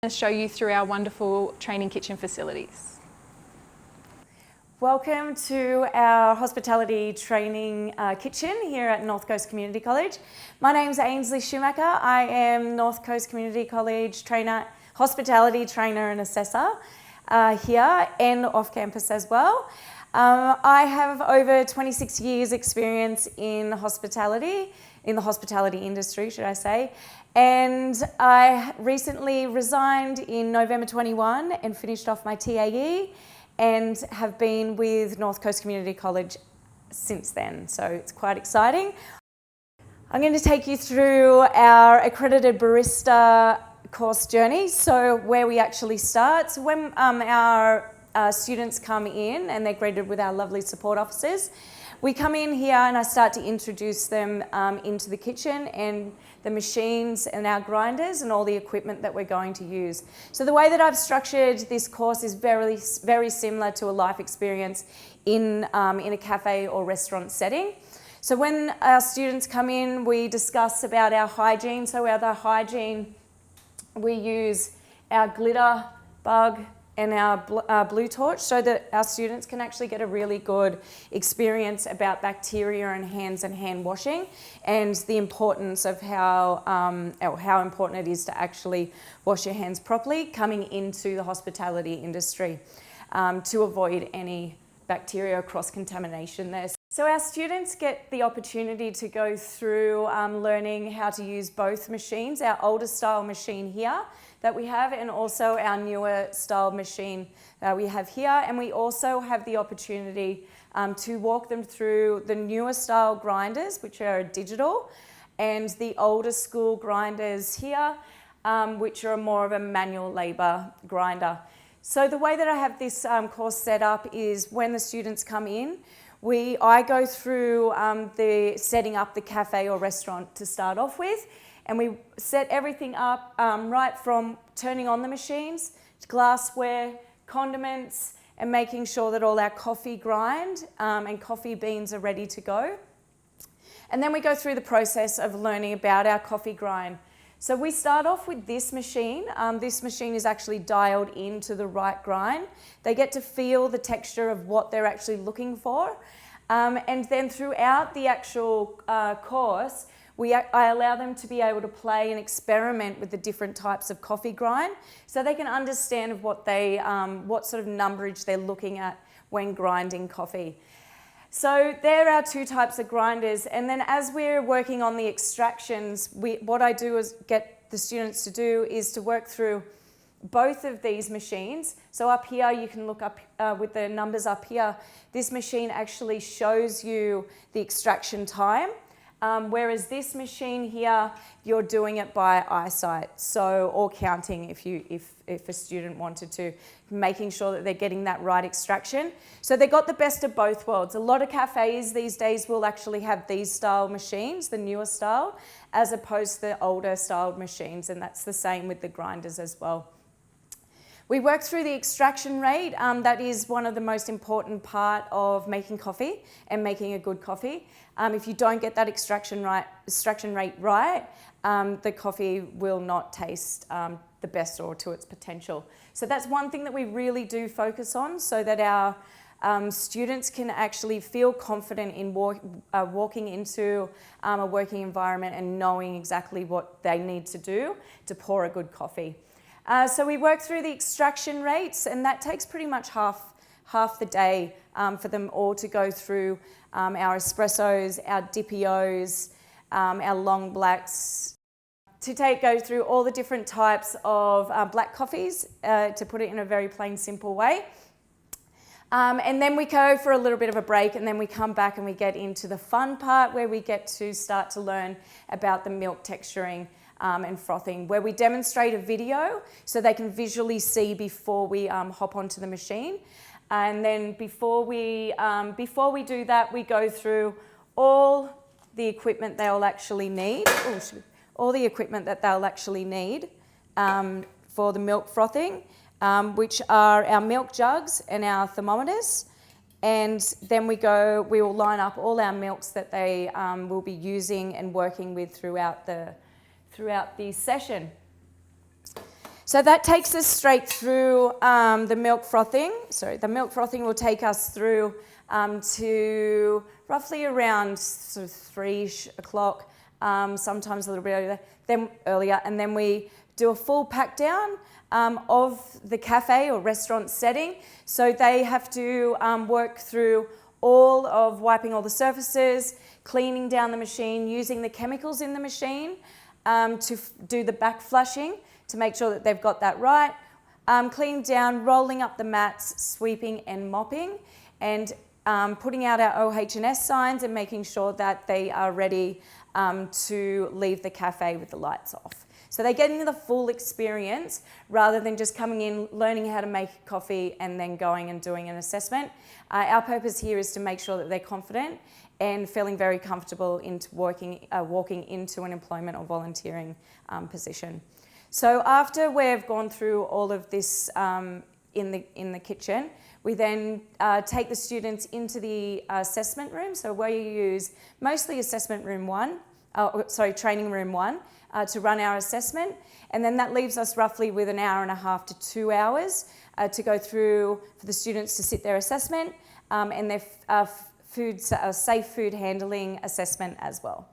Show you through our wonderful training kitchen facilities. Welcome to our hospitality training kitchen here at North Coast Community College. My name's Ainsley Schumacher. I am North Coast Community College trainer, hospitality trainer and assessor here and off campus as well. I have over 26 years experience in hospitality, in the hospitality industry, should I say. And I recently resigned in November 21 and finished off my TAE and have been with North Coast Community College since then. So it's quite exciting. I'm going to take you through our accredited barista course journey. So where we actually start. So when our students come in and they're greeted with our lovely support officers, we come in here and I start to introduce them into the kitchen and the machines and our grinders and all the equipment that we're going to use. So the way that I've structured this course is very similar to a life experience in a cafe or restaurant setting. So when our students come in, we discuss about our hygiene. So the hygiene, we use our glitter bug and our blue torch so that our students can actually get a really good experience about bacteria and hands and hand washing and the importance of how important it is to actually wash your hands properly coming into the hospitality industry to avoid any bacteria or cross-contamination there. So our students get the opportunity to go through learning how to use both machines, our older style machine here that we have and also our newer style machine that we have here. And we also have the opportunity to walk them through the newer style grinders, which are digital, and the older school grinders here, which are more of a manual labour grinder. So the way that I have this course set up is when the students come in, I go through the setting up the cafe or restaurant to start off with, and we set everything up right from turning on the machines, glassware, condiments, and making sure that all our coffee grind and coffee beans are ready to go. And then we go through the process of learning about our coffee grind. So we start off with this machine. This machine is actually dialed into the right grind. They get to feel the texture of what they're actually looking for. And then throughout the actual course, I allow them to be able to play and experiment with the different types of coffee grind so they can understand what sort of numberage they're looking at when grinding coffee. So there are two types of grinders, and then as we're working on the extractions, what I do is get the students to do is to work through both of these machines. So up here, you can look up with the numbers up here, this machine actually shows you the extraction time, whereas this machine here, you're doing it by eyesight, or counting if a student wanted to, making sure that they're getting that right extraction. So they got the best of both worlds. A lot of cafes these days will actually have these style machines, the newer style, as opposed to the older style machines, and that's the same with the grinders as well. We work through the extraction rate. That is one of the most important part of making coffee and making a good coffee. If you don't get that extraction rate right, the coffee will not taste the best or to its potential. So that's one thing that we really do focus on so that our students can actually feel confident in walking into a working environment and knowing exactly what they need to do to pour a good coffee. So we work through the extraction rates, and that takes pretty much half the day for them all to go through our espressos, our DPOs, our long blacks, go through all the different types of black coffees, to put it in a very plain, simple way. And then we go for a little bit of a break, and then we come back and we get into the fun part where we get to start to learn about the milk texturing and frothing, where we demonstrate a video so they can visually see before we hop onto the machine. And then before we do that, we go through all the equipment they'll actually need, for the milk frothing, which are our milk jugs and our thermometers. And then we will line up all our milks that they will be using and working with throughout the session. So that takes us straight through the milk frothing. Sorry, the milk frothing will take us through to roughly around sort of 3 o'clock, sometimes a little bit earlier, and then we do a full pack down of the cafe or restaurant setting. So they have to work through all of wiping all the surfaces, cleaning down the machine, using the chemicals in the machine to do the back flushing to make sure that they've got that right, cleaning down, rolling up the mats, sweeping and mopping, and putting out our OH&S signs and making sure that they are ready to leave the cafe with the lights off. So they get into the full experience rather than just coming in, learning how to make coffee and then going and doing an assessment. Our purpose here is to make sure that they're confident and feeling very comfortable into walking into an employment or volunteering position. So after we've gone through all of this in the kitchen, we then take the students into the assessment room. So where you use mostly training room one to run our assessment. And then that leaves us roughly with an hour and a half to 2 hours to go through for the students to sit their assessment and their safe food handling assessment as well.